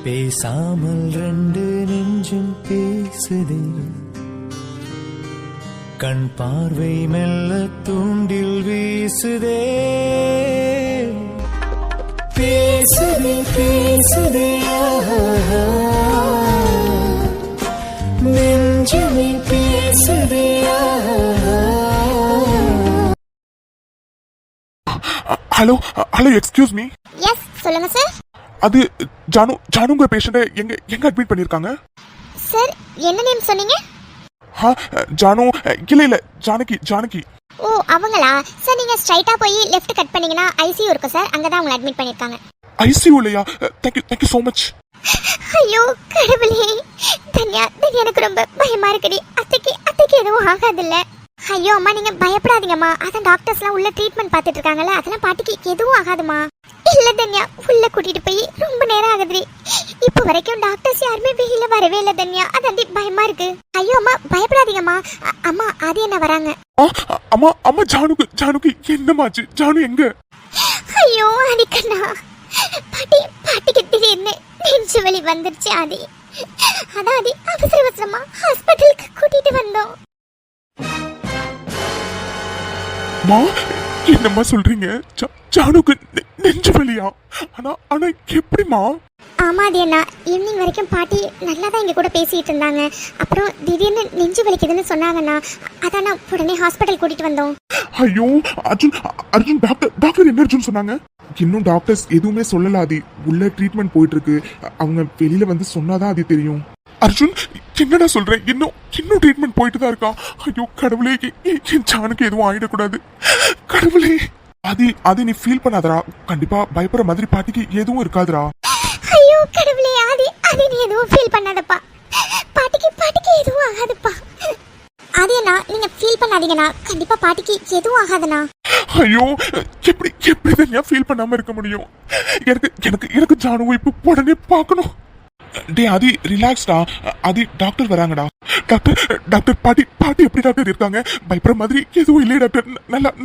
பேசாமல் ரெண்டு நெஞ்சும் பேசுதே, கண் பார்வை மெல்ல தூண்டில் வீசுதே. பேசுதே பேசுதே நெஞ்சுமே பேசுதே. Hello hello, excuse me. Yes, சொல்லுங்க சார். அது ஜானுங்க பேஷண்ட்டை எங்க அட்மிட் பண்ணிருக்காங்க சார்? என்ன நேம் சொன்னீங்க? ஜானு இல்ல ஜானகி. ஓ, அவங்களா சார்? நீங்க ஸ்ட்ரைட்டா போய் லெஃப்ட் கட் பண்ணீங்கன்னா ஐசியூ இருக்கு சார், அங்க தான் உங்களை அட்மிட் பண்ணிருக்காங்க. ஐசியூலயா? Thank you so much. ஐயோ கடவுளே, தன்யா எனக்கு ரொம்ப பயமா இருக்குடி. அத்தைக்கு எதுவும் ஆகாதுல்ல? ஐயோ அம்மா, நீங்க பயப்படாதீங்கம்மா. அதான் டாக்டர்ஸ்லாம் உள்ள ட்ரீட்மெண்ட் பார்த்துட்டு இருக்காங்கல்ல, அதெல்லாம் பாட்டிக்கு எதுவும் ஆகாதுமா. இல்ல தன்யா, உள்ள கூட்டிட்டு போய் ரொம்ப நேரம் ஆகுது. இப்போ வரைக்கும் டாக்டர்ஸ் யாருமே வெளியில வரவே இல்லை தன்யா, அதாண்டி பயமா இருக்கு. ஐயோ அம்மா பயப்படாதீங்கம்மா. அம்மா அது என்ன வராங்க? அம்மா ஜானுக்கு என்னமாச்சு? ஜானு எங்க? ஐயோ அடிக்கண்ணா, பாட்டிக்கு திடீர்னு நெஞ்சு வலி வந்துருச்சு. அதான் அவசரமா ஹாஸ்பிட்டலுக்கு கூட்டிட்டு வந்தோம். என்னம்மா சொல்றீங்க? ஜானுக்கு நெஞ்சு வலியா? ஆனா எப்படிமா? ஆமா, அது என்ன ஈவினிங் வரைக்கும் பாட்டி நல்லா தான் எங்க கூட பேசிட்டு இருந்தாங்க. அப்புறம் திடீர்னு நெஞ்சு வலிக்குதுன்னு சொன்னாங்கண்ணா, அதான் நான் உடனே ஹாஸ்பிட்டல் கூட்டிட்டு வந்தோம். ஐயோ அர்ஜுன் டாக்டர் என்ன அர்ஜுன் சொன்னாங்க? இன்னும் டாக்டர்ஸ் எதுவுமே சொல்லல. அது உள்ள ட்ரீட்மெண்ட் போயிட்டு இருக்கு. அவங்க வெளியில வந்து சொன்னாதான் அது தெரியும். அர்ஜுன் என்னடா சொல்றேன்? இன்னும் ட்ரீட்மெண்ட் போயிட்டு தான் இருக்கா? ஐயோ கடவுளே, என் ஜானுக்கு எதுவும் ஆயிடக்கூடாது கடவுளே. அது நீ ஃபீல் பண்ணாதரா. கண்டிப்பா பயப்படுற மாதிரி பாட்டிக்கு எதுவும் இருக்காதுரா. ஐயோ கடவுளே, அது நீ எதுவும் ஃபீல் பண்ணாதப்பா. பாட்டிக்கு எதுவும் ஆகாதுப்பா. அதேனா நீங்க ஃபீல் பண்ணாதீங்கண்ணா, கண்டிப்பா பாட்டிக்கு எதுவும் ஆகாதுண்ணா. ஐயோ எப்படி தான் ஃபீல் பண்ணாம இருக்க முடியும்? எனக்கு ஜானுவை இப்போ உடனே பார்க்கணும். டே ஆதி, ரிலாக்ஸ்டா. ஆதி, டாக்டர் வராங்கடா. டாக்டர் பாட்டி எப்படி டாக்டர் இருக்காங்க? பயப்படுற மாதிரி எதுவும் இல்லையே டாக்டர்?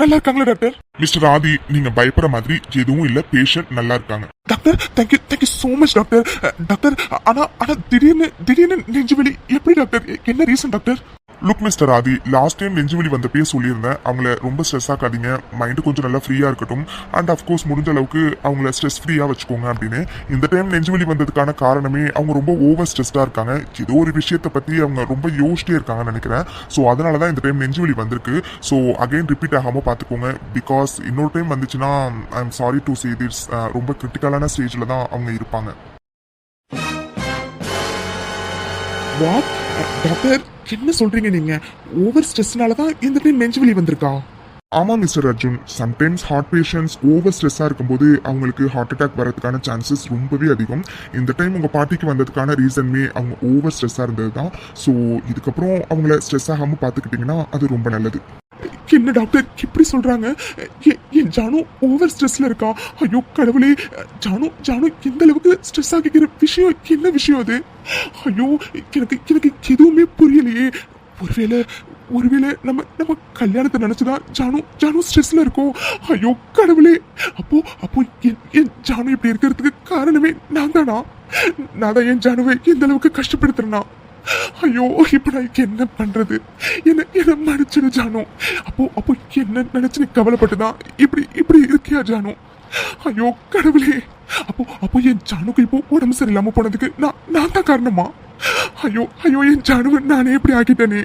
நல்லா இருக்காங்களா டாக்டர்? மிஸ்டர் ஆதி, நீங்க பயப்படுற மாதிரி எதுவும் இல்ல. பேஷண்ட் நல்லா இருக்காங்க doctor. Thank you so much doctor. Doctor ஆனா திடீர்னு நெஞ்சுவலி எப்படி டாக்டர்? என்ன ரீசன் டாக்டர்? லுக் மிஸ்டர் ஆதி, லாஸ்ட் டைம் நெஞ்சுவலி வந்தப்பே சொல்லியிருந்தேன், அவங்கள ரொம்ப ஸ்ட்ரெஸ் ஆக்காதீங்க, மைண்டு கொஞ்சம் நல்லா ஃப்ரீயா இருக்கட்டும், அண்ட் அஃப்கோர்ஸ் முடிஞ்ச அளவுக்கு அவங்கள ஸ்ட்ரெஸ் ஃப்ரீயா வச்சுக்கோங்க அப்படின்னு. இந்த டைம் நெஞ்சுவலி வந்ததுக்கான காரணமே அவங்க ரொம்ப ஓவர் ஸ்ட்ரெஸ்டா இருக்காங்க. ஏதோ ஒரு விஷயத்தை பத்தி அவங்க ரொம்ப யோசிச்சிட்டே இருக்காங்கன்னு நினைக்கிறேன். ஸோ அதனாலதான் இந்த டைம் நெஞ்சுவலி வந்திருக்கு. ஸோ அகைன் ரிப்பீட் ஆகாம பாத்துக்கோங்க. பிகாஸ் இன்னொரு டைம் வந்துச்சுன்னா I am sorry to say this, ரொம்ப கிரிட்டிக்கலான ஸ்டேஜ்ல தான் அவங்க இருப்பாங்க. வாட் டாக்டர், என்ன சொல்றீங்க நீங்க? ஓவர் ஸ்ட்ரெஸ்னால தான் இந்த டைம் நெஞ்சுவலி வந்திருக்கா? ஆமா mister Arjun, sometimes heart patients over ஸ்ட்ரெஸ்ஸா இருக்கும்போது அவங்களுக்கு ஹார்ட் அட்டாக் வரதுக்கான சான்சஸ் ரொம்பவே அதிகம். இந்த டைம் உங்க பாட்டிக்கு வந்ததுக்கான ரீசன்மே அவங்க ஓவர் ஸ்ட்ரெஸ்ஸா இருந்தது தான். ஸோ இதுக்கப்புறம் அவங்கள ஸ்ட்ரெஸ் ஆகாம பாத்துக்கிட்டீங்கன்னா அது ரொம்ப நல்லது. என்ன டாக்டர் இப்படி சொல்றாங்க? என் ஜானு ஓவர் ஸ்ட்ரெஸ்ல இருக்கா? ஐயோ கடவுளே, ஜானு எந்த அளவுக்கு ஸ்ட்ரெஸ் ஆகிக்கிற விஷயம் என்ன விஷயம் அது? ஐயோ எனக்கு எதுவுமே புரியலையே. ஒருவேளை நம்ம கல்யாணத்தை நினைச்சுதான் ஜானு ஸ்ட்ரெஸ்ல இருக்கோம். ஐயோ கடவுளே, அப்போ என் ஜானு இப்படி இருக்கிறதுக்கு காரணமே நான் தானா? நான் தான் என் ஜானுவை எந்த அளவுக்கு கஷ்டப்படுத்துறேனா? ஐயோ இப்ப நான் என்ன பண்றது? என்ன மன்னிச்சிடு ஜானு. அப்போ என்ன நினைச்சு நீ கவலைப்பட்டுதான் இப்படி இருக்கியா ஜானு? ஐயோ கடவுளே, அப்போ என் ஜானுக்கு இப்போ உடம்பு சரியில்லாம போனதுக்கு நான் தான் காரணமா? ஐயோ என் ஜானுவை நானே இப்படி ஆக்கிட்டேனே.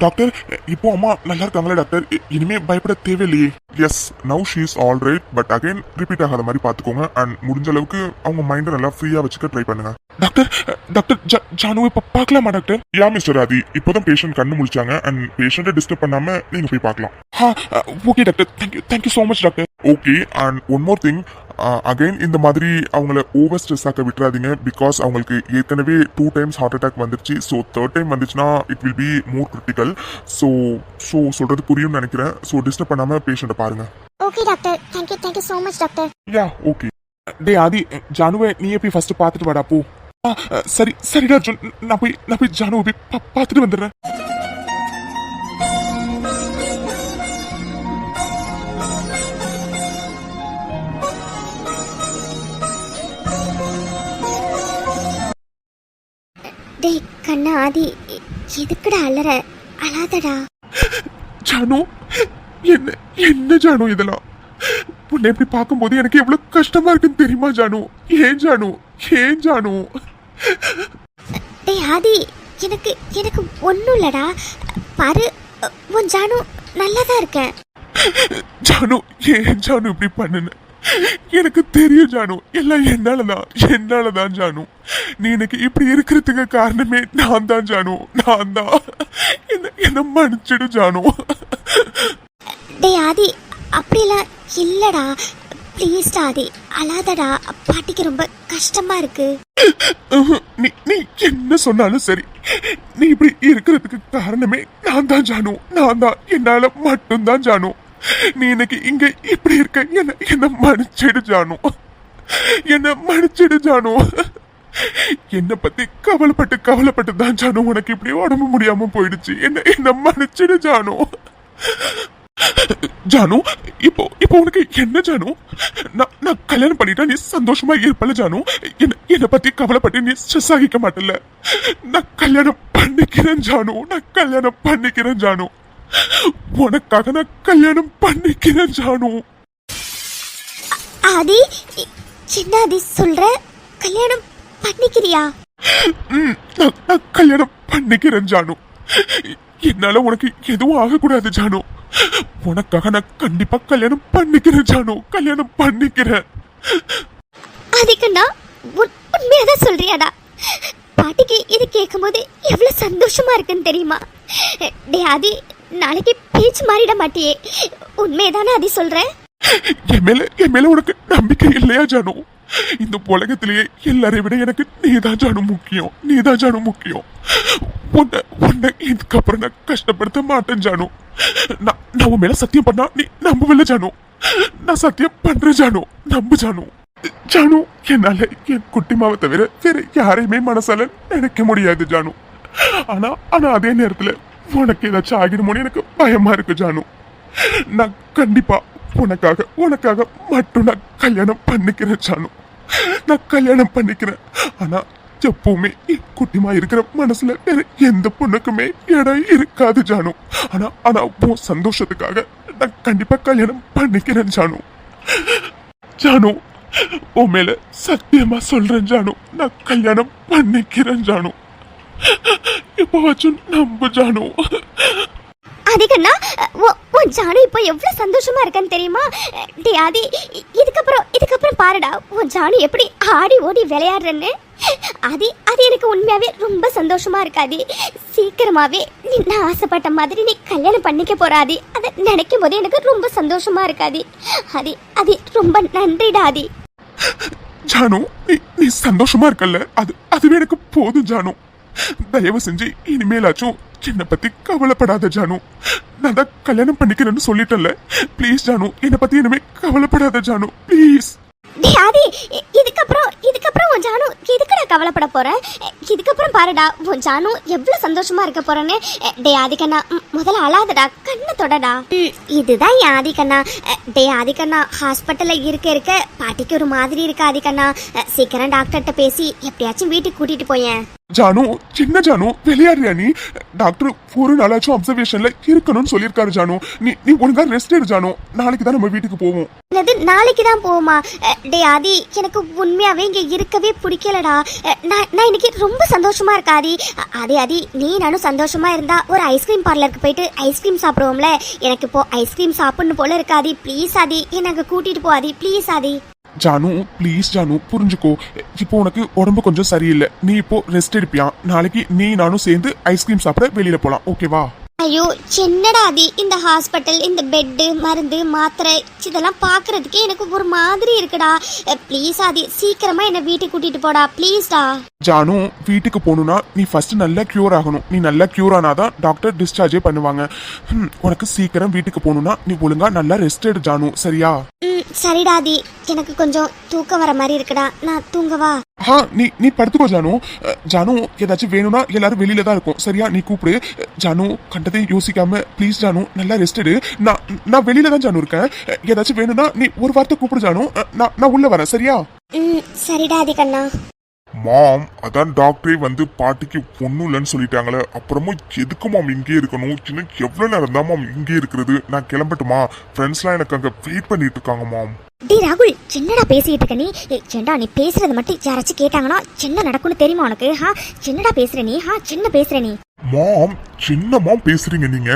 டாக்டர், இப்போ அம்மா நல்லா இருக்காங்களா டாக்டர்? இனிமே பயப்பட தேவையில்லையே? Yes, now she is all right. But again repeat ஆகாத மாதிரி பாத்துக்கோங்க. அண்ட் முடிஞ்ச அளவுக்கு அவங்க மைண்டை நல்லா ஃப்ரீயா வச்சுக்க ட்ரை பண்ணுங்க. டாக்டர் ஜானுவை பார்க்கலாமா டாக்டர்? யா மிஸ்டர் ஆதி, இப்போதான் பேஷண்ட் கண்ணு முழிச்சாங்க. அண்ட் பேஷண்ட்டை டிஸ்டர்ப் பண்ணாம நீங்க போய் பார்க்கலாம். Okay doctor, thank you so much doctor. Okay, and one more thing, again இந்த மாதிரி அவங்கள ஓவர் ஸ்ட்ரெஸ் ஆக்க விட்டுறாதீங்க. பிகாஸ் அவங்களுக்கு ஏற்கனவே 2 times ஹார்ட் அட்டாக் வந்துருச்சு. ஸோ 3rd time வந்துச்சுன்னா it will be more critical. So சொல்றது புரியும்னு நினைக்கிறேன். ஸோ டிஸ்டர்ப் பண்ணாம பேஷண்ட்டை பாருங்க. Okay doctor, thank you so much doctor. Yeah okay. டே ஆதி, ஜானுவை நீயே போய் ஃபர்ஸ்ட் பார்த்துட்டு வாடா போ. சரிடா அர்ஜுன், நான் போய் ஜானுவை போய் பார்த்துட்டு வந்துடுறேன். கண்ணா ஆதி எதுக்குடா அலற? அழாதடா. ஜானு, என்ன என்ன ஜானு இதெல்லாம்? உன்னை எப்படி பார்க்கும்போது எனக்கு எவ்வளவு கஷ்டமா இருக்குன்னு தெரியுமா ஜானு? ஏன் ஜானு, ஏன் ஜானு? டேய் ஆதி, எனக்கு எனக்கு ஒன்றும் இல்லடா. பாரு, உன் ஜானு நல்லா தான் இருக்கேன். ஜானு, ஏன் ஜானு இப்படி பண்ணுன? எனக்கு தெரியும் ஜானு, எல்லாம் என்னாலதான் ஜானு. நீ எனக்கு இப்படி இருக்கிறதுக்கு காரணமே நான் தான் ஜானு, நான் தான். என்ன மன்னிச்சிடு ஜானு. டேய் ஆதி, அப்படிலாம் இல்லடா. ப்ளீஸ் ஆதி, அழாதடா. பாட்டிக்கு ரொம்ப கஷ்டமா இருக்கு. நீ நீ என்ன சொன்னாலும் சரி, நீ இப்படி இருக்கிறதுக்கு காரணமே நான் தான் ஜானு, நான் தான். என்னால மட்டும்தான் ஜானு. நீ இன்னைக்கு இங்க இப்படி இருக்க, என்ன மன்னிச்சிடு ஜானு, என்ன மன்னிச்சிடு ஜானு. என்ன பத்தி கவலைப்பட்டு தான் ஜானு உனக்கு இப்படி உடம்பு முடியாம போயிடுச்சு. என்ன மன்னிச்சிடு ஜானு. ஜானு, இப்போ உனக்கு என்ன ஜானு? நான் கல்யாணம் பண்ணிட்டா நீ சந்தோஷமா இருப்பல ஜானு? என்ன பத்தி கவலைப்பட்டு நீ ஸ்ட்ரெஸ் ஆகிக்க மாட்டல? நான் கல்யாணம் பண்ணிக்கிறேன் ஜானு, நான் கல்யாணம் பண்ணிக்கிறேன் ஜானு. உனக்காக நான் கல்யாணம் பண்ணிக்கிறேன் ஜானு. ஆதி, என்ன ஆதி சொல்ற? கல்யாணம் பண்ணிக்கிறியா? நான் கல்யாணம் பண்ணிக்கிறேன் ஜானு. என்னால உனக்கு எதுவும் ஆகக்கூடாது ஜானு. உனக்காக நான் கண்டிப்பா கல்யாணம் பண்ணிக்கிறேன் ஜானு, கல்யாணம் பண்ணிக்கிறேன். அதுக்குண்ணா உண்மையாதான் சொல்றியாடா? பாட்டிக்கு இது கேட்கும் போது எவ்வளவு சந்தோஷமா இருக்குன்னு தெரியுமா? டே ஆதி, நாளைக்கு பேச்சு மாறிட மாட்டியே? உண்மையதானே ஆதி சொல்ற? என் மேல உனக்கு நம்பிக்கை இல்லையா ஜானு? இந்த உலகத்திலேயே எல்லாரையும் விட எனக்கு நீதான் ஜானு முக்கியம், நீதான் ஜானு முக்கியம். உன்னை இதுக்கப்புறம் நான் கஷ்டப்படுத்த மாட்டேன் ஜானு. நான் உன் மேல சத்தியம் பண்ணா நீ நம்பவில்லை ஜானு. நான் சத்தியம் பண்றேன் ஜானு, நம்பு ஜானு. ஜானு, என்னால என் குட்டி மாவை தவிர வேற யாரையுமே மனசால நினைக்க முடியாது ஜானு. ஆனா அதே நேரத்துல உனக்கு ஏதாச்சும் ஆகிடுமோன்னு எனக்கு பயமா இருக்கு ஜானு. நான் கண்டிப்பா உனக்காக மட்டும் நான் கல்யாணம் பண்ணிக்கிறேன் ஜானு, நான் கல்யாணம் பண்ணிக்கிறேன். ஆனா எப்பவுமே குட்டிமா இருக்கிற மனசுல வேற எந்த பொண்ணுக்குமே இடம் இருக்காது ஜானு. ஆனா உன் சந்தோஷத்துக்காக நான் கண்டிப்பா கல்யாணம் பண்ணிக்கிறேன் ஜானு. ஜானு, உன் மேல சத்தியமா சொல்றேன் ஜானு, நான் கல்யாணம் பண்ணிக்கிறேன் ஜானு. எப்பவாச்சும் நம்பு ஜானு. அதுக்குண்ணா உன் ஜானு இப்போ எவ்வளவு சந்தோஷமா இருக்கான்னு தெரியுமா? டே ஆதி, இதுக்கப்புறம் பாருடா உன் ஜானு எப்படி ஆடி ஓடி விளையாடுறேன்னு. அது எனக்கு உண்மையாவே ரொம்ப சந்தோஷமா இருக்காது. சீக்கிரமாவே நான் ஆசைப்பட்ட மாதிரி நீ கல்யாணம் பண்ணிக்க போறாதி. அதை நினைக்கும் போதே எனக்கு ரொம்ப சந்தோஷமா இருக்காது. அது ரொம்ப நன்றிடா ஆதி. ஜானு, நீ சந்தோஷமா இருக்கல்ல, அதுவே எனக்கு போதும் ஜானு. தயவு செஞ்சு இனிமேலாச்சும் என்னை பத்தி கவலைப்படாத ஜானு. நான் தான் கல்யாணம் பண்ணிக்கிறேன்னு சொல்லிட்டேன்ல. ப்ளீஸ் ஜானு, என்னை பத்தி இனிமே கவலைப்படாத ஜானு, ப்ளீஸ். டே ஆதி, இதுக்கப்புறம் உன் ஜானு எதுக்குடா கவலைப்பட போறேன்? இதுக்கப்புறம் பாருடா உன் ஜானு எவ்வளவு சந்தோஷமா இருக்க போறேன்னு. டே ஆதிக்கண்ணா, முதல்ல அழாதடா, கண்ணை தொடடா. இதுதான் என் ஆதிக்கண்ணா. டே ஆதிக்கண்ணா, ஹாஸ்பிட்டல்ல இருக்க பாட்டிக்கு ஒரு மாதிரி இருக்கு ஆதிக்கண்ணா. சீக்கிரம் டாக்டர்கிட்ட பேசி எப்படியாச்சும் வீட்டுக்கு கூட்டிட்டு போயேன். ஜானு, சின்ன ஜானு, விளையாடுறியா நீ? டாக்டர் ஒரு நாளாச்சும் அப்சர்வேஷன்ல இருக்கணும்னு சொல்லியிருக்காரு ஜானு. நீ ஒழுங்கா ரெஸ்ட் எடு ஜானு. நாளைக்கு தான் நம்ம வீட்டுக்கு போவோம். என்னது, நாளைக்கு தான் போவோமா? டே ஆதி, எனக்கு உண்மையாவே இங்க இருக்கவே பிடிக்கலடா. நான் இன்னைக்கு ரொம்ப சந்தோஷமா இருக்கா ஆதி. ஆதி, நீ நானும் சந்தோஷமா இருந்தா ஒரு ஐஸ்கிரீம் பார்லருக்கு போயிட்டு ஐஸ்கிரீம் சாப்பிடுவோம்ல. எனக்கு இப்போ ஐஸ்கிரீம் சாப்பிடணும் போல இருக்காதி. ப்ளீஸ் ஆதி, என்ன அங்க கூட்டிட்டு போ ஆதி, ப்ளீஸ் ஆதி. ஜானு, ப்ளீஸ் ஜானு, புரிஞ்சுக்கோ. இப்போ உனக்கு உடம்பு கொஞ்சம் சரியில்லை, நீ இப்போ ரெஸ்ட் எடுப்பியா? நாளைக்கு நீ நானும் சேர்ந்து ஐஸ்கிரீம் சாப்பிட வெளியில போலாம், ஓகேவா? ஐயோ, என்னடா ஆதி, இந்த ஹாஸ்பிட்டல், இந்த பெட்டு, மருந்து, மாத்திரை இதெல்லாம் பாக்குறதுக்கே எனக்கு ஒரு மாதிரி இருக்குடா. ப்ளீஸ் ஆதி, சீக்கிரமா என்ன வீட்டுக்கு கூட்டிட்டு போடா, ப்ளீஸ்டா. ஜானு, வீட்டுக்கு போகணும்னா நீ ஃபர்ஸ்ட் நல்லா கியூர் ஆகணும். நீ நல்லா கியூர் ஆனாதான் டாக்டர் டிஸ்சார்ஜே பண்ணுவாங்க. உனக்கு சீக்கிரம் வீட்டுக்கு போகணும்னா நீ ஒழுங்கா நல்லா ரெஸ்ட் எடு ஜானு, சரியா? சரிடா ஆதி, எனக்கு கொஞ்சம் தூக்கம் வர மாதிரி இருக்குடா, நான் தூங்கவா? நீ படுத்துக்கோ ஜானு. ஜானு, ஏதாச்சும் வேணும்னா எல்லாரும் வெளியில தான் இருக்கும், சரியா? நீ கூப்பிடு ஜானு. கண்டதையும் யோசிக்காம ப்ளீஸ் ஜானு, நல்லா ரெஸ்ட் எடு. நான் வெளியில தான் ஜானு இருக்கேன். ஏதாச்சும் வேணும்னா நீ ஒரு வார்த்தை கூப்பிடு ஜானு, நான் உள்ள வரேன், சரியா? சரிடா ஆதி கண்ணா. மாம் அதான் டாக்டரே வந்து பாட்டிக்கு ஒன்றும் இல்லைன்னு சொல்லிட்டாங்களே, அப்புறமும் எதுக்கு மாம் இங்கே இருக்கணும்? சின்ன எவ்வளோ நேரம் தான் மாம் இங்கே இருக்கிறது? நான் கிளம்பட்டுமா? ஃப்ரெண்ட்ஸ்லாம் எனக்கு அங்கே வெயிட் பண்ணிட்டு இருக்காங்க மாம். டே ராகுல், என்னடா பேசிட்டு இருக்க நீ? ஏண்டா நீ பேசுறது மட்டும் யாராச்சும் கேட்டாங்கன்னா என்ன நடக்கும்னு தெரியுமா உனக்கு? என்னடா பேசுற நீ? என்ன பேசுற நீ? மாம் சின்ன மாம் பேசுறீங்க நீங்க?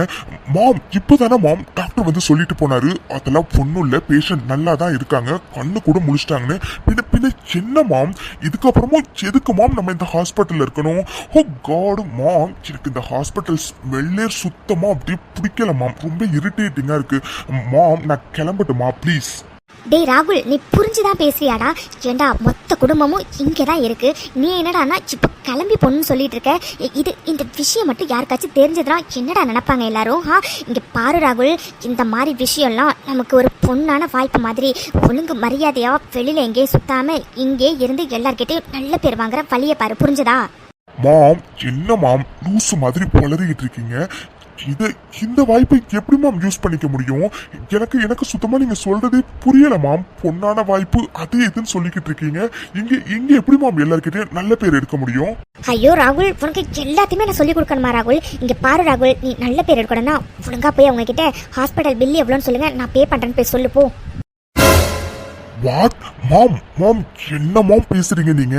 மாம் இப்போதானே மாம் டாக்டர் வந்து சொல்லிட்டு போனாரு, அதெல்லாம் ஒன்றும் இல்லை, பேஷண்ட் நல்லா தான் இருக்காங்க, கண்ணு கூட முழிச்சிட்டாங்கன்னு. பின்ன பின்ன சின்ன மாம் இதுக்கப்புறமும் எதுக்கு மாம் நம்ம இந்த ஹாஸ்பிட்டல்ல இருக்கணும்? ஓ காடு மாம், எனக்கு இந்த ஹாஸ்பிட்டல் ஸ்மெல்லே சுத்தமா அப்படியே பிடிக்கல மாம், ரொம்ப இரிட்டேட்டிங்கா இருக்கு மாம். நான் கிளம்பட்டுமா ப்ளீஸ்? டே ராகுல், நீ புரிஞ்சுதான் பேசுறியாடா? ஏண்டா மொத்த குடும்பமும் இங்கே தான் இருக்கு, நீ என்னடானா இப்போ கிளம்பி பொண்ணுன்னு சொல்லிட்டு இருக்க. இந்த விஷயம் மட்டும் யாருக்காச்சும் தெரிஞ்சதுனா என்னடா நினைப்பாங்க எல்லாரும்? இங்கே பாரு ராகுல், இந்த மாதிரி விஷயம்லாம் நமக்கு ஒரு பொண்ணான வாய்ப்பு மாதிரி. ஒழுங்கு மரியாதையா வெளியில எங்கேயும் சுத்தாம இங்கே இருந்து எல்லார்கிட்டையும் நல்ல பேர் வாங்குற வழியை பாரு, புரிஞ்சதா? மாம் என்ன மாம் லூசு மாதிரி பலறிக்கிட்டு இருக்கீங்க? இந்த வாய்ப்பை எப்படி மாம் யூஸ் பண்ணிக்க முடியும்? எனக்கு சுத்தமா நீங்க சொல்றதே புரியல மாம். பொண்ணான வாய்ப்பு அது எதுன்னு சொல்லிக்கிட்டு இருக்கீங்க. இங்க எப்படி மாம் எல்லார்கிட்டயும் நல்ல பேர் எடுக்க முடியும்? ஐயோ ராகுல், உனக்கு எல்லாத்தையுமே நான் சொல்லி கொடுக்கணுமா ராகுல்? இங்க பாரு ராகுல், நீ நல்ல பேர் எடுக்கணும்னா ஒழுங்கா போய் அவங்க கிட்ட ஹாஸ்பிட்டல் பில் எவ்வளோன்னு சொல்லுங்க, நான் பே பண்றேன்னு போய் சொல்லு போ. வாட் மாம்? மாம் என்ன மாம் பேசுறீங்க நீங்க?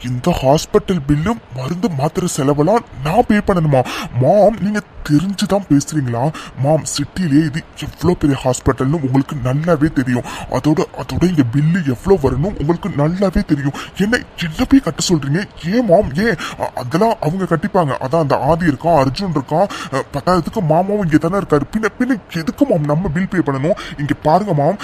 இந்த ஹாஸ்பிட்டல் பில்லும் மருந்து மாத்திரை செலவெல்லாம் நான் பே பண்ணணுமா? மாம் நீங்க தெரிஞ்சுதான் பேசுறீங்களா? மாம் சிட்டிலே இது எவ்வளோ பெரிய ஹாஸ்பிட்டல்னு உங்களுக்கு நல்லாவே தெரியும். அதோட இங்க பில்லு எவ்வளோ வரணும் உங்களுக்கு நல்லாவே தெரியும். என்ன போய் கட்ட சொல்றீங்க? ஏன் மாம்? ஏன் அதெல்லாம் அவங்க கட்டிப்பாங்க. அதான் அந்த ஆதி இருக்கான், அர்ஜுன் இருக்கான், பத்தாயிரத்துக்கு மாமாவும் இங்கே தானே இருக்காரு. பின்ன எதுக்கு மாம் நம்ம பில் பே பண்ணணும்? இங்க பாருங்க மாம்,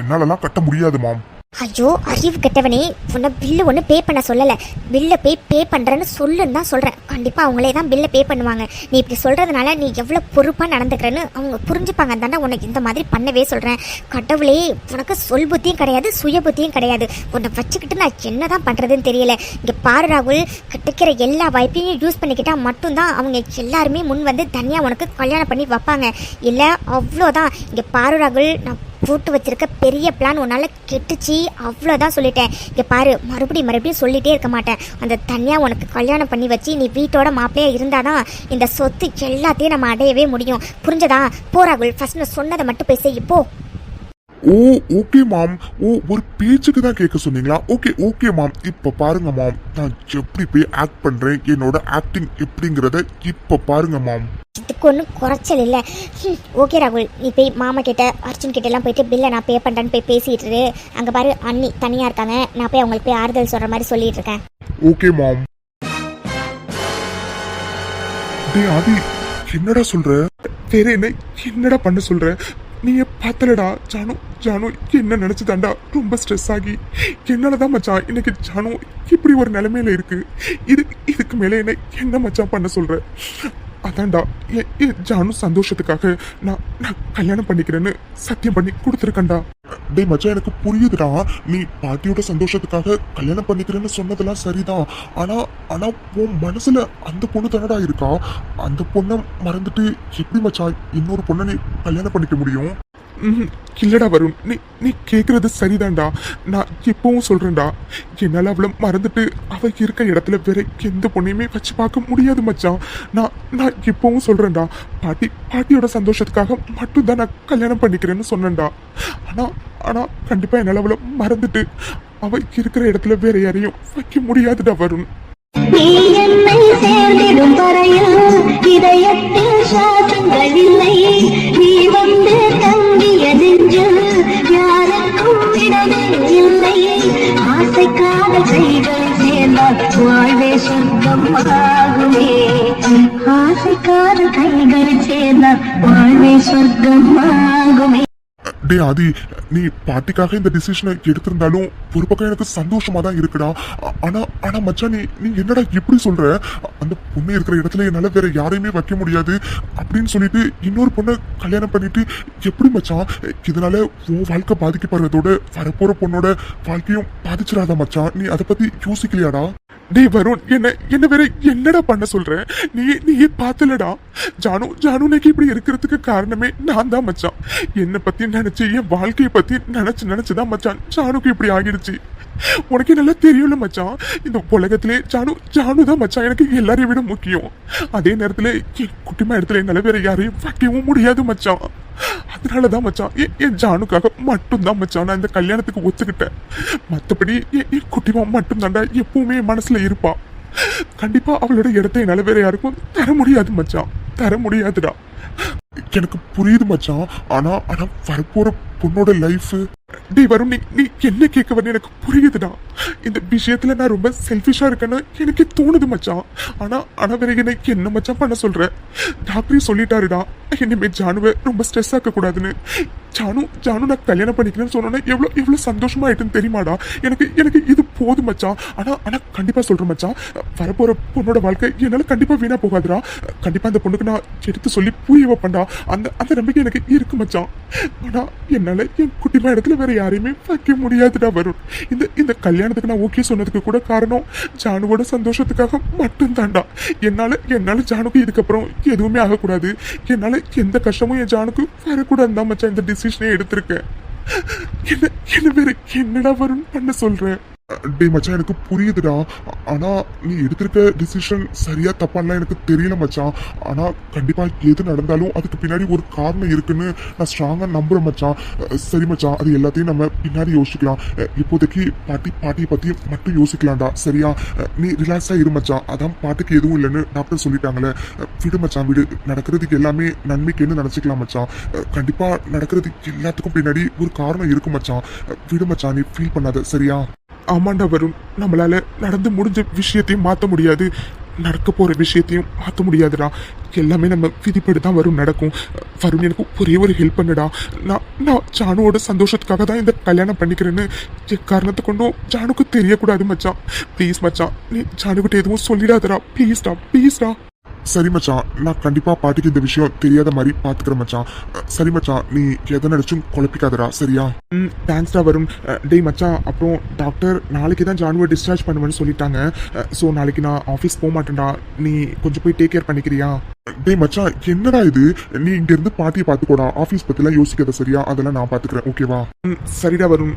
என்னாலலாம் கட்ட முடியாது மாம். ஐயோ அறிவு கெட்டவனே, உன்னை பில்லு ஒன்று பே பண்ண சொல்லலை, பில்லை போய் பே பண்ணுறேன்னு சொல்லுன்னு தான் சொல்கிறேன். கண்டிப்பாக அவங்களே தான் பில்லை பே பண்ணுவாங்க. நீ இப்படி சொல்கிறதுனால நீ எவ்வளோ பொறுப்பாக நடந்துக்கிறேன்னு அவங்க புரிஞ்சுப்பாங்க. தானே உனக்கு இந்த மாதிரி பண்ணவே சொல்கிறேன். கடவுளே, உனக்கு சொல் புத்தியும் கிடையாது, சுய புத்தியும் கிடையாது. உன்னை வச்சுக்கிட்டு நான் என்ன தான் பண்ணுறதுன்னு தெரியல. இங்கே பாரு ராகுல், கிடைக்கிற எல்லா வாய்ப்பையும் யூஸ் பண்ணிக்கிட்டால் மட்டும்தான் அவங்க எல்லாருமே முன் வந்து தனியாக உனக்கு கல்யாணம் பண்ணி வைப்பாங்க. இல்லை அவ்வளோதான். இங்கே பாரு ராகுல், நான் போட்டு வச்சிருக்க பெரிய பிளான் உன்னால கெட்டுச்சு, அவ்வளோதான் சொல்லிட்டேன். இங்கே பாரு, மறுபடியும் சொல்லிட்டே இருக்க மாட்டேன். அந்த தனியாக உனக்கு கல்யாணம் பண்ணி வச்சு நீ வீட்டோட மாப்பிள்ளையா இருந்தாதான் இந்த சொத்து எல்லாத்தையும் நம்ம அடையவே முடியும், புரிஞ்சதா? போராகுல், ஃபர்ஸ்ட் நான் சொன்னதை மட்டும் பேச இப்போ. ஓ ஓகே மாம். ஓ ஒரு பேச்சுக்கு தான் கேட்க சொன்னீங்களா? ஓகே மாம். இப்போ பாருங்க மாம், நான் எப்படி போய் ஆக்ட் பண்றேன், என்னோட ஆக்டிங் எப்படிங்கிறத இப்போ பாருங்க மாம். இதுக்கு ஒன்றும் குறைச்சல் இல்லை. ஓகே ராகுல், நீ போய் மாமா கிட்ட அர்ஜுன் கிட்ட எல்லாம் போயிட்டு பில்லை நான் பே பண்ணுறேன்னு போய் பேசிட்டு இரு. அங்கே பாரு அண்ணி தனியாக இருக்காங்க, நான் போய் அவங்களுக்கு போய் ஆறுதல் சொல்கிற மாதிரி சொல்லிட்டு இருக்கேன். ஓகே மாம். டேய் ஆதி, என்னடா சொல்ற? வேற என்னடா பண்ண சொல்ற? நீ பார்த்தலடா ஜானு என்ன நினைச்சுதாண்டா ரொம்ப ஸ்ட்ரெஸ் ஆகி என்னாலதான் மச்சான் இன்னைக்கு ஜானு இப்படி ஒரு நிலைமையில இருக்கு. இதுக்கு மேல என்ன மச்சான் பண்ண சொல்ற? அதான்டா ஜானு சந்தோஷத்துக்காக நான் கல்யாணம் பண்ணிக்கிறேன்னு சத்தியம் பண்ணி கொடுத்துருக்கேன்டா. டேய் மச்சான், எனக்கு புரியுதுடா, நீ பாட்டியோட சந்தோஷத்துக்காக கல்யாணம் பண்ணிக்கிறேன்னு சொன்னதெல்லாம் சரிதான். ஆனா உன் மனசுல அந்த பொண்ணு தானடா இருக்கா. அந்த பொண்ணை மறந்துட்டு எப்படி மச்சான் இன்னொரு பொண்ணை நீ கல்யாணம் பண்ணிக்க முடியும்? இல்லடா வருண், நீ கேக்குறது சரிதான்டா. நான் எப்பவும் சொல்றேன்டா, என்னால அவளை மறந்துட்டு அவ இருக்க இடத்துல வேற எந்த பொண்ணையுமே வச்சு பார்க்க முடியாது மச்சான். நான் எப்பவும் சொல்றேன்டா, பாட்டியோட சந்தோஷத்துக்காக மட்டும்தான் நான் கல்யாணம் பண்ணிக்கிறேன்னு சொன்னேன்டா. ஆனா கண்டிப்பா என்னால அவளை மறந்துட்டு அவ இருக்கிற இடத்துல வேற யாரையும் வைக்க முடியாதுடா வருண். நீ என்னை சேர்ந்திடும் வரையில் இதயத்தில் சாதங்கள் இல்லை. நீ வந்து தங்கிய நெஞ்சில் யாருக்கும் இடமே இல்லை. ஆசை காதல் கைகள் சேர்ந்தால் வாழ்வே சொர்க்கம் ஆகுமே. ஆசை காதல் கைகள் சேர்ந்தால் வாழ்வே சொர்க்கம் ஆகுமே. டே ஆதி, நீ பாட்டிக்காக இந்த டிசிஷனை எடுத்திருந்தாலும் ஒரு பக்கம் எனக்கு சந்தோஷமா தான் இருக்குடா. ஆனா மச்சான், நீ என்னடா எப்படி சொல்ற? அந்த பொண்ணு இருக்கிற இடத்துல என்னால வேற யாரையுமே வைக்க முடியாது அப்படின்னு சொல்லிட்டு இன்னொரு பொண்ணை கல்யாணம் பண்ணிட்டு எப்படி மச்சான்? இதனால உன் வாழ்க்கை பாதிக்கப்படுறதோட வரப்போற பொண்ணோட வாழ்க்கையும் பாதிச்சிடாத மச்சான். நீ அதை பத்தி யோசிக்கலையாடா? டேய் வருண், என்ன வேற என்னடா பண்ண சொல்ற? நீயே பாத்துலடா. ஜானுனைக்கு இப்படி இருக்கிறதுக்கு காரணமே நான் தான் மச்சான். என்னை பத்தி நினைச்சு, என் வாழ்க்கையை பத்தி நினைச்சுதான் மச்சான் ஜானுக்கு இப்படி ஆகிடுச்சு. உனக்கு நல்லா தெரியும்ல மச்சான், இந்த உலகத்திலே ஜானு தான் மச்சான் எனக்கு எல்லாரையும் விட முக்கியம். அதே நேரத்துல என் குட்டிமா இடத்துல என்னால வேற யாரையும் வைக்கவும் முடியாது மச்சான். அதனாலதான் மச்சான் என் ஜானுக்காக மட்டும்தான் மச்சான் நான் இந்த கல்யாணத்துக்கு ஒத்துக்கிட்டேன். மத்தபடி என் குட்டிமா மட்டும் தாண்டா எப்பவுமே என் மனசுல இருப்பா. கண்டிப்பா அவளோட இடத்த என்னால வேற யாருக்கும் தர முடியாது மச்சான், தர முடியாதுடா. எனக்கு புரியுது மச்சான். ஆனா வரப்போற பொண்ணோட லைஃப். டேய் வரும், நீ என்ன கேட்க வந்து எனக்கு புரியுதுடா. இந்த விஷயத்துல நான் ரொம்ப செல்ஃபிஷா இருக்கேன்னு எனக்கு தோணுது மச்சான். ஆனா வேற என்ன மச்சான் பண்ண சொல்ற? டாக்டரே சொல்லிட்டாருடா, இனிமே ஜானுவை ரொம்ப ஸ்ட்ரெஸ் ஆக்க கூடாதுன்னு. ஜானு நான் கல்யாணம் பண்ணிக்கிறேன்னு சொன்னோன்னா எவ்வளவு சந்தோஷமா ஆயிட்டுன்னு தெரியுமாடா. எனக்கு இது போதும் மச்சான். ஆனா கண்டிப்பா சொல்றேன் மச்சான், வரப்போற பொண்ணோட வாழ்க்கை என்னால கண்டிப்பா வீணா போகாதுடா. கண்டிப்பா அந்த பொண்ணுக்கு நான் எடுத்து சொல்லி புரிய வைப்பேன்டா. அந்த நம்பிக்கை எனக்கு இருக்கு மச்சான். ஆனா என்னால என் குட்டிமா இடத்துல வேற யாரையுமே வைக்க முடியாதுடா வரும். இந்த கல்யாணத்துக்கு நான் ஓகே சொன்னதுக்கு கூட காரணம் ஜானுவோட சந்தோஷத்துக்காக மட்டும் தான்டா. என்னால ஜானுக்கு இதுக்கப்புறம் எதுவுமே ஆகக்கூடாது. என்னால எந்த கஷ்டமும் என் ஜானுக்கு வரக்கூடாது தான் மச்சான் இந்த டிசிஷனே எடுத்திருக்கேன். என்ன வேற என்னடா வரும் பண்ண சொல்றேன்? டே மச்சான், எனக்கு புரியுதுடா. ஆனா நீ எடுத்திருக்க டிசிஷன் சரியா தப்பான்லாம் எனக்கு தெரியல மச்சான். ஆனா கண்டிப்பா எது நடந்தாலும் அதுக்கு பின்னாடி ஒரு காரணம் இருக்குன்னு நான் ஸ்ட்ராங்கா நம்புறேன் மச்சான். சரி மச்சான், அது எல்லாத்தையும் நம்ம பின்னாடி யோசிக்கலாம். இப்போதைக்கு பாட்டியை பத்தி மட்டும் யோசிக்கலாம்டா, சரியா? நீ ரிலாக்ஸா இரு மச்சான். அதான் பாட்டுக்கு எதுவும் இல்லைன்னு டாக்டர் சொல்லிட்டாங்களே. விடு மச்சான், விடு. நடக்கிறதுக்கு எல்லாமே நன்மைக்குன்னு நினைச்சுக்கலாம் மச்சான். கண்டிப்பா நடக்கிறதுக்கு எல்லாத்துக்கும் பின்னாடி ஒரு காரணம் இருக்கு மச்சான். விடு மச்சான், நீ ஃபீல் பண்ணாத, சரியா? ஆமாண்டா வரும், நம்மளால நடந்து முடிஞ்ச விஷயத்தையும் மாற்ற முடியாது, நடக்க போற விஷயத்தையும் மாற்ற முடியாதுடா. எல்லாமே நம்ம விதிப்படி தான் வரும் நடக்கும். வரும், எனக்கு ஒரே ஒரு ஹெல்ப் பண்ணுடா. நான் ஜானுவோட சந்தோஷத்துக்காக தான் இந்த கல்யாணம் பண்ணிக்கிறேன்னு காரணத்தை கொண்டும் ஜானுக்கு தெரியக்கூடாது மச்சான். ப்ளீஸ் மச்சான், நீ ஜானுக்கிட்ட எதுவும் சொல்லிடாதடா. ப்ளீஸ்டா. சரி மச்சான், நான் கண்டிப்பா பாட்டிக்கு இந்த விஷயம் தெரியாத மாதிரி பாத்துக்கிறேன் மச்சான். சரி மச்சான், நீ எதை நினைச்சும் குழப்பிக்காதடா, சரியா? தேங்க்ஸ்டா வரும். டேய் மச்சான், அப்புறம் டாக்டர் நாளைக்கு தான் ஜானுவை டிஸ்சார்ஜ் பண்ணுவேன்னு சொல்லிட்டாங்க. ஸோ நாளைக்கு நான் ஆஃபீஸ் போக மாட்டேன்டா. நீ கொஞ்சம் போய் டேக் கேர் பண்ணிக்கிறியா? டேய் மச்சான், என்னடா இது? நீ இங்க இருந்து பாட்டியை பாத்துக்கோடா. ஆஃபீஸ் பத்திலாம் யோசிக்காத, சரியா? அதெல்லாம் நான் பாத்துக்கிறேன், ஓகேவா? சரிடா வரும்.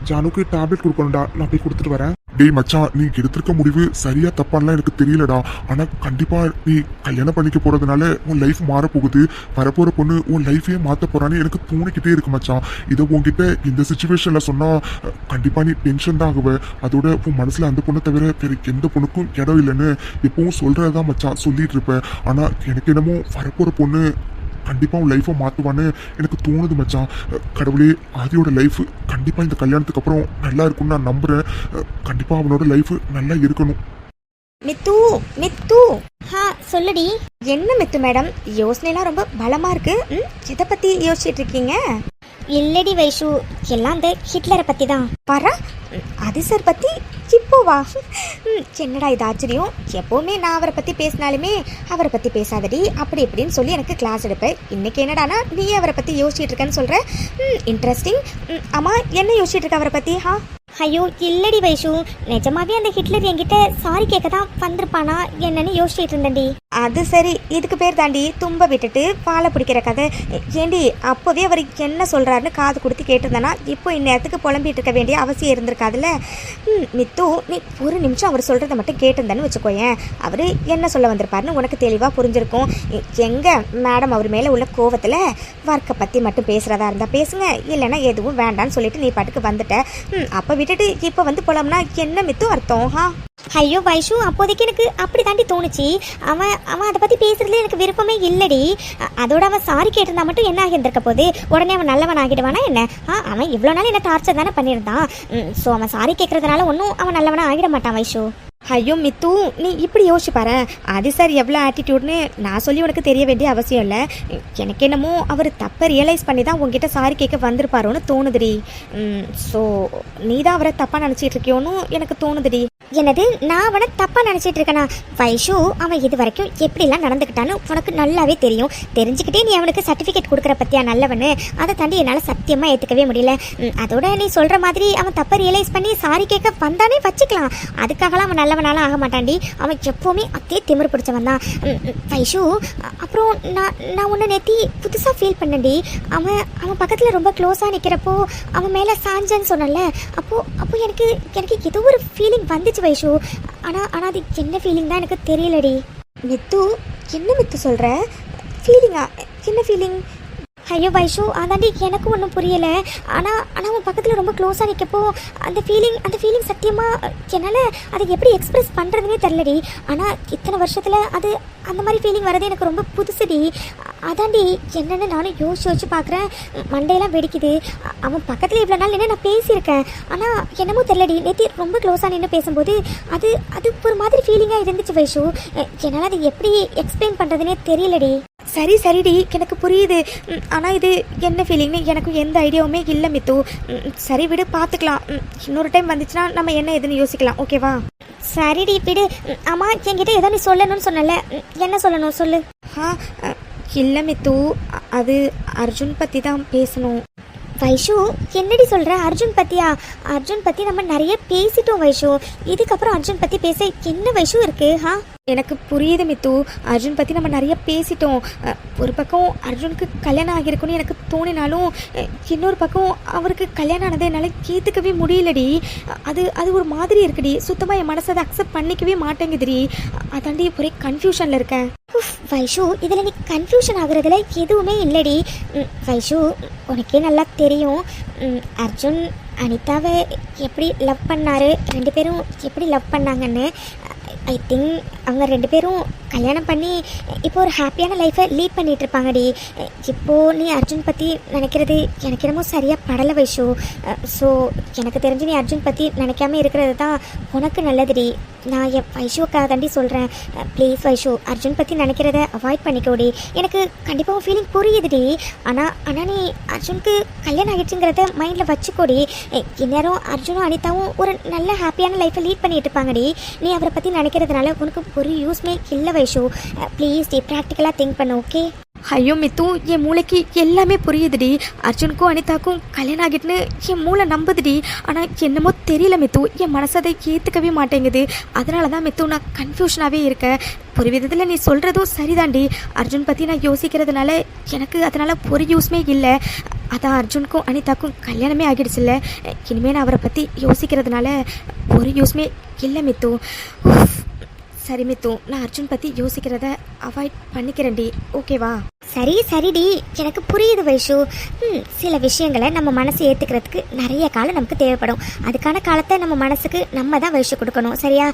ஜானுக்கு டேப்லெட் கொடுக்கணும்டா, நான் போய் கொடுத்துட்டு வரேன். டேய் மச்சான், நீ எடுத்திருக்க முடிவு சரியா தப்பான்லாம் எனக்கு தெரியலடா. ஆனா கண்டிப்பா நீ கல்யாணம் பண்ணிக்க போறதுனால உன் லைஃப் மாற போகுது. வரப்போற பொண்ணு உன் லைஃபே மாத்த போறான்னு எனக்கு தோணிக்கிட்டே இருக்கு மச்சான். இதை உன்கிட்ட இந்த சிச்சுவேஷன்ல சொன்னா கண்டிப்பா நீ டென்ஷன் தான் ஆகுவ. அதோட உன் மனசுல அந்த பொண்ணை தவிர வேற எந்த பொண்ணுக்கும் இடம் இல்லைன்னு எப்பவும் சொல்றதான் மச்சான் சொல்லிட்டு இருப்ப. ஆனா எனக்கு என்னமோ வரப்போற பொண்ணு கண்டிப்பா உன் லைஃபை மாத்துவான்னு எனக்கு தோணுது மச்சான். கடவுளே, ஆதியோட லைஃப் கண்டிப்பா இந்த கல்யாணத்துக்கு அப்புறம் நல்லா இருக்கும்னு நான் நம்புறேன். கண்டிப்பா அவனோட லைஃப் நல்லா இருக்கணும். மித்து சொல்லுடி. என்ன மித்து மேடம், யோசனைலாம் ரொம்ப பலமா இருக்கு. இதை பத்தி யோசிச்சுட்டு இருக்கீங்க? இல்லடி வைஷு, எல்லாம் அந்த ஹிட்லரை பத்தி தான். பாரா, அது சார் பத்தி இப்போவா? என்னடா இது ஆச்சரியம். எப்போவுமே நான் அவரை பற்றி பேசினாலுமே அவரை பற்றி பேசாதடி அப்படி இப்படின்னு சொல்லி எனக்கு கிளாஸ் எடுப்பேன். இன்றைக்கி என்னடானா நீ அவரை பற்றி யோசிச்சுட்டு இருக்கேன்னு சொல்கிற. இன்ட்ரெஸ்டிங். ஆமாம், என்ன யோசிச்சுட்டு இருக்க அவரை பற்றி? ஐயோ இல்லடி வைஷு, நிஜமாவே அந்த ஹிட்லர் என்கிட்ட சாரி கேட்க தான் வந்திருப்பானா என்னன்னு யோசிச்சுட்டு இருந்தேன்டி. அது சரி, இதுக்கு பேர் தாண்டி தும்ப விட்டுட்டு பாலை பிடிக்கிற கதை. ஏண்டி, அப்போவே அவர் என்ன சொல்கிறாருன்னு காது கொடுத்து கேட்டிருந்தேன்னா இப்போ இந்நேரத்துக்கு புலம்பிட்டு இருக்க வேண்டிய அவசியம் இருந்திருக்காதுல்ல. மித்து, நீ ஒரு நிமிஷம் அவர் சொல்கிறத மட்டும் கேட்டிருந்தேன்னு வச்சுக்கோயேன். அவர் என்ன சொல்ல வந்திருப்பாருன்னு உனக்கு தெளிவாக புரிஞ்சிருக்கும். எங்கே மேடம் அவர் மேலே உள்ள கோவத்தில் ஒர்க்கை பற்றி மட்டும் பேசுகிறதா இருந்தால் பேசுங்க, இல்லைன்னா எதுவும் வேண்டான்னு சொல்லிட்டு நீ பாட்டுக்கு வந்துட்ட. அப்போ விட்டுட்டு இப்போ வந்து போலாம்னா என்ன மித்து அர்த்தம்? ஐயோ வைஷு, அப்போதைக்கு எனக்கு அப்படி தாண்டி தோணுச்சு. அவன் அதை பற்றி பேசுறதுல எனக்கு விருப்பமே இல்லடி. அதோட அவன் சாரி கேட்டிருந்தா மட்டும் என்ன ஆகியிருந்திருக்க போது? உடனே அவன் நல்லவன் ஆகிடுவானா என்ன? அவன் இவ்வளோ நாள் என்ன டார்ச்சர் தானே பண்ணியிருந்தான். ஸோ அவன் சாரி கேட்கறதுனால ஒன்றும் அவன் நல்லவனா ஆகிட மாட்டான் வைஷு. ஐயோ மித்து, நீ இப்படி யோசிச்சு பாரு. அது சார் எவ்வளோ ஆட்டிடியூட்னு நான் சொல்லி உனக்கு தெரிய வேண்டிய அவசியம் இல்லை. எனக்கு என்னமோ அவர் தப்பை ரியலைஸ் பண்ணி தான் உங்ககிட்ட சாரி கேட்க வந்திருப்பாரோன்னு தோணுதுடி. ஸோ நீ தான் அவரை தப்பாக நினச்சிட்டு இருக்கியோன்னு எனக்கு தோணுதுடி. என்னது, நான் அவனை தப்பா நினைச்சிட்டு இருக்கேனா? வைஷு, அவன் இது வரைக்கும் எப்படிலாம் நடந்துக்கிட்டான்னு உனக்கு நல்லாவே தெரியும். தெரிஞ்சுக்கிட்டே நீ அவனுக்கு சர்டிஃபிகேட் கொடுக்குற பத்தியா நல்லவனு? அதை தாண்டி என்னால் சத்தியமாக ஏற்றுக்கவே முடியல. அதோட நீ சொல்கிற மாதிரி அவன் தப்பை ரியலைஸ் பண்ணி சாரி கேட்க வந்தானே வச்சுக்கலாம். அதுக்காகலாம் அவன் நல்லவனாலாம் ஆக மாட்டான்டி. அவன் எப்போவுமே அதே திமிரு பிடிச்சவன் தான். வைஷு, அப்புறம் நான் உன்னை நேத்தி புதுசாக ஃபீல் பண்ணேன்டி. அவன் பக்கத்தில் ரொம்ப க்ளோஸாக நிற்கிறப்போ அவன் மேலே சாஞ்சன்னு சொன்னல, அப்போ எனக்கு ஏதோ ஒரு ஃபீலிங் வந்துச்சு வைஷு. ஆனால் அது என்ன ஃபீலிங் தான் எனக்கு தெரியலடி. மித்து, என்ன மித்து சொல்கிற? ஃபீலிங்கா? என்ன ஃபீலிங்? ஐயோ வைஷு, அதாண்டி எனக்கும் ஒன்றும் புரியலை. ஆனால் அவன் பக்கத்தில் ரொம்ப க்ளோஸாக நிற்கப்போ அந்த ஃபீலிங் சத்தியமாக என்னால் அதை எப்படி எக்ஸ்பிரஸ் பண்ணுறதுனே தெரிலடி. ஆனால் இத்தனை வருஷத்தில் அது அந்த மாதிரி ஃபீலிங் வரது எனக்கு ரொம்ப புதுசுடி. அதாண்டி என்னென்னு நானும் யோசிச்சு பார்க்குறேன். மண்டையெல்லாம் வெடிக்குது. அவன் பக்கத்தில் இவ்வளோ நாள் என்ன நான் பேசியிருக்கேன். ஆனால் என்னமோ தெரிலடி, நேற்று ரொம்ப க்ளோஸாக நின்று பேசும்போது அது ஒரு மாதிரி ஃபீலிங்காக இருந்துச்சு வைஷு. என்னால் அதை எப்படி எக்ஸ்பிளைன் பண்ணுறதுனே தெரியலடி. சரிடி, எனக்கு புரியுது. ஆனால் இது என்ன ஃபீலிங்னு எனக்கும் எந்த ஐடியாவுமே இல்லை மித்து. சரி விடு, பார்த்துக்கலாம். இன்னொரு டைம் வந்துச்சுன்னா நம்ம என்ன எதுன்னு யோசிக்கலாம், ஓகேவா? சரிடி விடு. ஆமாம், என்கிட்ட ஏதோ நீ சொல்லணும்னு சொன்னல, என்ன சொல்லணும் சொல்லு. இல்லை மித்து, அது அர்ஜுன் பற்றி தான் பேசணும். வைஷு, என்னடி சொல்கிற? அர்ஜுன் பற்றியா? அர்ஜுன் பற்றி நம்ம நிறைய பேசிட்டோம் வைஷு. இதுக்கப்புறம் அர்ஜுன் பற்றி பேச என்ன வைஷு இருக்குது? எனக்கு புரியுது மித்து, அர்ஜுன் பற்றி நம்ம நிறைய பேசிட்டோம். ஒரு பக்கம் அர்ஜுனுக்கு கல்யாணம் ஆகியிருக்குன்னு எனக்கு தோணினாலும் இன்னொரு பக்கம் அவருக்கு கல்யாணம் ஆனதை என்னால் ஏற்றுக்கவே முடியலடி. அது ஒரு மாதிரி இருக்குடி. சுத்தமாக என் மனசை அதை அக்செப்ட் பண்ணிக்கவே மாட்டேங்குதுடி. அதாண்டி ஒரே கன்ஃபியூஷனில் இருக்கேன். வைஷு, இதில் நீ கன்ஃபியூஷன் ஆகுறதுல எதுவுமே இல்லடி. வைஷு, உனக்கே நல்லா தெரியும் அர்ஜுன் அனிதாவை எப்படி லவ் பண்ணாரு, ரெண்டு பேரும் எப்படி லவ் பண்ணாங்கன்னு. ஐ திங்க் அவங்க ரெண்டு பேரும் கல்யாணம் பண்ணி இப்போ ஒரு ஹாப்பியான லைஃப்பை லீட் பண்ணிகிட்டு இருப்பாங்கடி. இப்போது நீ அர்ஜுன் பற்றி நினைக்கிறது எனக்கு என்னமோ சரியாக படலை வைஷு. ஸோ எனக்கு தெரிஞ்சு நீ அர்ஜுன் பற்றி நினைக்காம இருக்கிறது தான் உனக்கு நல்லதுடி. நான் என் வைஷுக்காக தாண்டி சொல்கிறேன். ப்ளீஸ் வைஷு, அர்ஜுன் பற்றி நினைக்கிறத அவாய்ட் பண்ணிக்கோடி. எனக்கு கண்டிப்பாக ஃபீலிங் புரியுதுடி. ஆனால் நீ அர்ஜுனுக்கு கல்யாணம் ஆகிடுச்சுங்கிறத மைண்டில் வச்சுக்கோடி. இந்நேரம் அர்ஜுனும் அனிதாவும் ஒரு நல்ல ஹாப்பியான லைஃப்பை லீட் பண்ணிட்டு இருப்பாங்கடி. நீ அவரை பற்றி நினைக்கிறதுனால உனக்கு ஒரு யூஸ்மே இல்லை வைஷு. ப்ளீஸ் டி, ப்ராக்டிக்கலாக திங்க் பண்ணு, ஓகே? ஐயோ மித்து, என் மூளைக்கு எல்லாமே புரியுதுடி. அர்ஜுனுக்கும் அனிதாக்கும் கல்யாணம் ஆகிட்டுன்னு என் மூளை நம்புதுடி. ஆனால் என்னமோ தெரியல மித்து, என் மனசை அதை ஏற்றுக்கவே மாட்டேங்குது. அதனால தான் மித்து நான் கன்ஃபியூஷனாகவே இருக்கேன். ஒரு விதத்தில் நீ சொல்கிறதும் சரிதாண்டி. அர்ஜுன் பற்றி நான் யோசிக்கிறதுனால எனக்கு அதனால் ஒரு யூஸ்மே இல்லை. அதான் அர்ஜுனுக்கும் அனிதாக்கும் கல்யாணமே ஆகிடுச்சுல்ல, இனிமேல் நான் அவரை பற்றி யோசிக்கிறதுனால ஒரு யூஸ்மே இல்லை மித்து. சரி மித்து, நான் அர்ஜுன் பற்றி யோசிக்கிறத அவாய்ட் பண்ணிக்கிறேன்டி, ஓகேவா? சரிடி, எனக்கு புரியுது வைஷு. சில விஷயங்களை நம்ம மனசு ஏற்றுக்கிறதுக்கு நிறைய காலம் நமக்கு தேவைப்படும். அதுக்கான காலத்தை நம்ம மனசுக்கு நம்ம தான் வைஷு கொடுக்கணும், சரியா?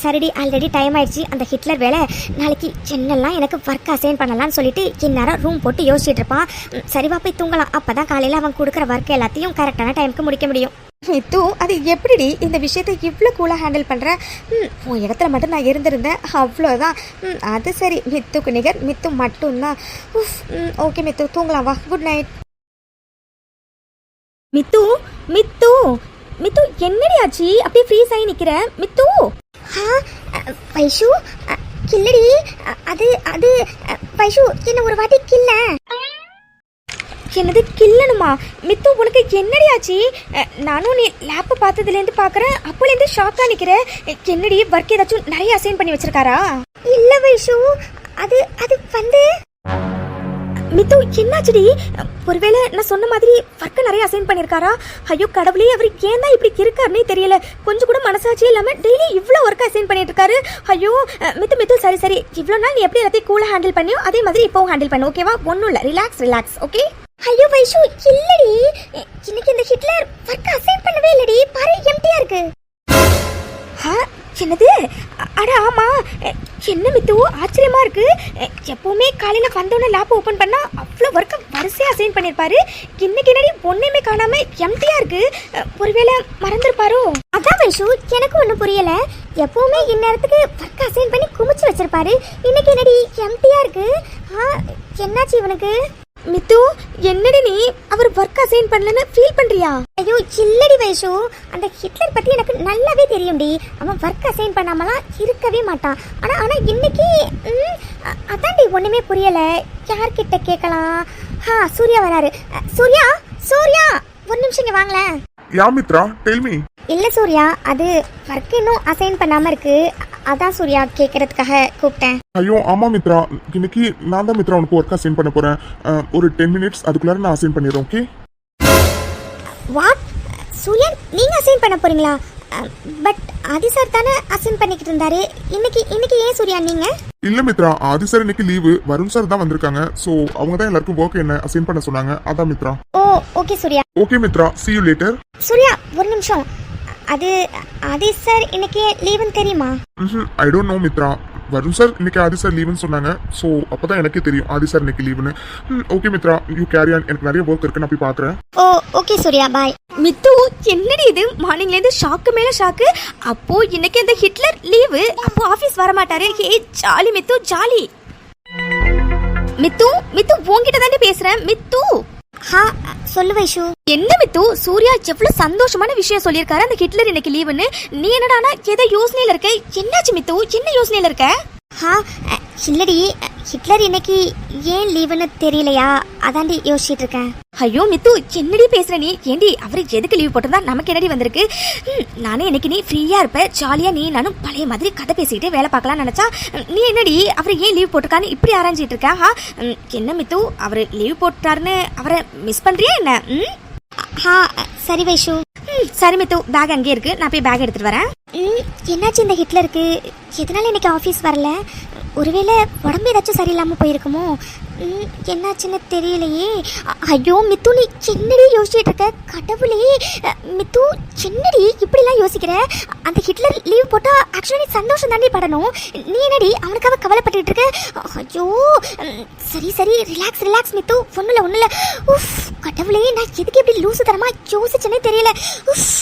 சரிடி, ஆல்ரெடி டைம் ஆயிடுச்சு. அந்த ஹிட்லர் வேலை நாளைக்கு என்னெல்லாம் எனக்கு ஒர்க் அசைன் பண்ணலான்னு சொல்லிட்டு இந்நேரம் ரூம் போட்டு யோசிச்சுட்டு இருப்பான். சரிவா, போய் தூங்கலாம். அப்போ தான் காலையில் அவன் கொடுக்குற ஒர்க் எல்லாத்தையும் கரெக்டான டைமுக்கு முடிக்க முடியும். மித்து, அது எப்படிடி இந்த விஷயத்தை இவ்வளோ கூலாக ஹேண்டில் பண்ணுறேன்? உன் இடத்துல மட்டும் நான் இருந்திருந்தேன், அவ்வளோதான். அது சரி, மித்துக்கு நிகர் மித்து மட்டும்தான். ஓகே மித்து, தூங்கலாம் வா. Good night. மித்து என்னடி ஆச்சு? அப்படியே ஃப்ரீஸ் ஆகி நிற்கிற மித்து? வைஷு, கில்லடி. அது வைஷு, என்ன ஒரு வாட்டி கில்ல. என்னது கில்லணுமா? மித்து, உனக்கு என்னடி ஆச்சு? நானும் நீ லேப்பை பார்த்ததுலேருந்து பார்க்குறேன், அப்போலேருந்து ஷாக்காக நிற்கிறேன். என்னடி, ஒர்க் ஏதாச்சும் நிறைய அசைன் பண்ணி வச்சிருக்காரா? இல்லை வைஷு, அது வந்து மித்து, என்னாச்சுடி? ஒருவேளை நான் சொன்ன மாதிரி ஒர்க்கை நிறைய அசைன் பண்ணியிருக்காரா? ஐயோ கடவுளே, அவர் ஏன் தான் இப்படி இருக்காருன்னே தெரியல. கொஞ்சம் கூட மனசாட்சியே இல்லாமல் டெய்லி இவ்வளோ ஒர்க் அசைன் பண்ணிட்டு இருக்காரு. ஐயோ மித்து, சரி, இவ்வளோ நாள் நீ எப்படி எல்லாத்தையும் கூலாக ஹேண்டில் பண்ணியோ அதே மாதிரி இப்போவும் ஹேண்டில் பண்ணு, ஓகேவா? ஒன்றும் இல்லை, ரிலாக்ஸ், ஓகே? ஐயோ வைஷு, இல்லடி, இன்னைக்கு இந்த ஹிட்லர் ஒர்க் அசைன் பண்ணவே இல்லடி. பாரு, எம்டியா இருக்கு. என்னது? அட ஆமா. என்ன மித்து, ஆச்சரியமா இருக்கு. எப்பவுமே காலையில வந்தோடனே லேப் ஓபன் பண்ணா அவ்வளோ ஒர்க்கை வரிசையா அசைன் பண்ணிருப்பாரு. இன்னைக்கு என்னடி ஒன்றுமே காணாம எம்டியா இருக்கு. ஒருவேளை மறந்துருப்பாரோ? அதான் வைஷு, எனக்கு ஒன்றும் புரியல. எப்பவுமே இந்நேரத்துக்கு ஒர்க் அசைன் பண்ணி குமிச்சு வச்சிருப்பாரு. இன்னைக்கு என்னடி எம்டியா இருக்கு? என்னாச்சு இவனுக்கு? மித்து என்னடி நீ அவர் ஒர்க் அசைன் பண்ணலன்னு ஃபீல் பண்றியா? ஐயோ இல்லடி வைஷு, அந்த ஹிட்லர் பத்தி எனக்கு நல்லாவே தெரியும்டி. அவன் ஒர்க் அசைன் பண்ணாமலாம் இருக்கவே மாட்டான். ஆனா இன்னைக்கு அதான்டி ஒண்ணுமே புரியல. யார்கிட்ட கேட்கலாம்? சூர்யா வராரு. சூர்யா சூர்யா ஒரு நிமிஷம் இங்க வாங்களேன். யா மித்ரா, டெல் மீ. இல்ல சூர்யா, அது ஒர்க் இன்னும் அசைன் பண்ணாம இருக்கு. அதான் சூர்யா கேட்கறதுக்காக கூப்பிட்டேன். ஐயோ ஆமா மித்ரா, இன்னைக்கு நான் தான் மித்ரா உனக்கு ஒர்க் அசைன் பண்ண போறேன். ஒரு 10 மினிட்ஸ் அதுக்குள்ளார நான் அசைன் பண்ணிடுறேன். ஓகே? வாட்? சூர்யா நீங்க அசைன் பண்ண போறீங்களா? பட் ஆதி சார் தானே அசைன் பண்ணிக்கிட்டு இருந்தாரு. இன்னைக்கு ஏன் சூர்யா நீங்க? இல்ல மித்ரா, ஆதி சார் இன்னைக்கு லீவு, வருண் சார் தான் வந்திருக்காங்க. சோ அவங்க தான் எல்லாருக்கும் ஒர்க் என்ன அசைன் பண்ண சொன்னாங்க. அதான் Mitra. Oh okay Surya. Okay Mitra, see you later. Surya ஒரு நிமிஷம். அது ஆதி சார் இன்னைக்கு லீவுன்னு தெரியுமா? I don't know Mitra. Varun sir இன்னைக்கு ஆதி சார் லீவுன்னு சொன்னாங்க. ஸோ அப்பதான் எனக்கே தெரியும் ஆதி சார் இன்னைக்கு லீவுன்னு. Okay Mitra, you carry on. எனக்கு நிறைய ஒர்க் இருக்கு, நான் போய் பாக்குறேன். Oh okay Surya, bye. Mithu என்னடி இது மார்னிங்ல இருந்து ஷாக்கு மேல ஷாக்கு. அப்போ இன்னைக்கு இந்த ஹிட்லர் லீவு, அப்போ ஆபீஸ் வர மாட்டாரு. Hey jolly Mithu jolly. Mithu Mithu உன்கிட்ட தானே பேசுறேன். மித்து சொல்லு வைஷு. என்ன மித்து, சூர்யா எவ்வளவு சந்தோஷமான விஷயம் சொல்லியிருக்காரு அந்த ஹிட்லர் இன்னைக்கு லீவுன்னு. நீ என்னடானா ஏதோ யோசனையில இருக்க. என்னாச்சு மித்து, என்ன யோசனையில இருக்க? இல்லடி, ஹிட்லர் இன்னைக்கு ஏன் லீவுன்னு தெரியலையா, அதாண்டி யோசிச்சுட்டு இருக்கேன். ஐயோ மித்து என்னடி பேசுற நீ? ஏண்டி அவரு எதுக்கு லீவ் போட்டிருந்தா நமக்கு என்னடி வந்திருக்கு? நானே இன்னைக்கு நீ ஃப்ரீயா இருப்ப, ஜாலியா நீ நானும் பழைய மாதிரி கதை பேசிக்கிட்டே வேலை பார்க்கலாம்னு நினைச்சா நீ என்னடி அவரு ஏன் லீவ் போட்டிருக்கான்னு இப்படி ஆராய்ஞ்சிட்டு இருக்கா? என்ன மித்து, அவரு லீவ் போட்டாருன்னு அவரை மிஸ் பண்றியா என்ன? சரி வைஷு. சரி மித்து, பேக் அங்கே இருக்கு, நான் போய் பேக் எடுத்துட்டு வரேன். என்னாச்சு இந்த ஹிட்லருக்கு? எதனால இன்னைக்கு ஆஃபீஸ் வரல? ஒருவேளை உடம்பு ஏதாச்சும் சரியில்லாம போயிருக்குமோ? என்னாச்சுன்னு தெரியலையே. ஐயோ மித்து, நீ என்னடி யோசிச்சுட்டு இருக்க? கடவுளே மித்து, என்னடி இப்படிலாம் யோசிக்கிற? அந்த ஹிட்லர் லீவ் போட்டா ஆக்சுவலி சந்தோஷம் தாண்டி படணும். நீ என்னடி அவனுக்காக கவலைப்பட்டுட்டு இருக்க? ஐயோ சரி ரிலாக்ஸ் மித்து, ஒண்ணுல. உஃப் கடவுளே, நான் எதுக்கு இப்படி லூசு தரமா யோசிச்சேனே தெரியல. உஃப்.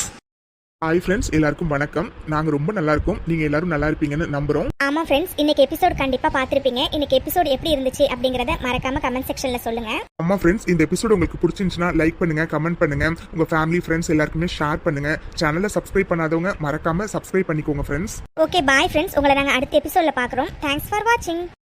ஹாய் ஃப்ரெண்ட்ஸ், எல்லாருக்கும் வணக்கம். நாங்கள் ரொம்ப நல்லா இருக்கோம், நீங்கள் எல்லாரும் நல்லா இருப்பீங்கன்னு நம்புகிறோம். ஆமாம் ஃப்ரெண்ட்ஸ், இன்னைக்கு எபிசோட் கண்டிப்பாக பார்த்துருப்பீங்க. இன்னைக்கு எபிசோட் எப்படி இருந்துச்சு அப்படிங்கிறத மறக்காம கமெண்ட் செக்ஷனில் சொல்லுங்க. ஆமாம் ஃப்ரெண்ட்ஸ், இந்த எபிசோட் உங்களுக்கு பிடிச்சிருந்துச்சுன்னா லைக் பண்ணுங்க, கமெண்ட் பண்ணுங்க, உங்கள் ஃபேமிலி ஃப்ரெண்ட்ஸ் எல்லாருக்குமே ஷேர் பண்ணுங்க. சேனலை சப்ஸ்கிரைப் பண்ணாதவங்க மறக்காம சப்ஸ்கிரைப் பண்ணிக்கோங்க ஃப்ரெண்ட்ஸ். ஓகே பாய் ஃப்ரெண்ட்ஸ், உங்களை நாங்கள் அடுத்த எபிசோடில் பார்க்குறோம். தேங்க்ஸ் ஃபார் வாட்சிங்.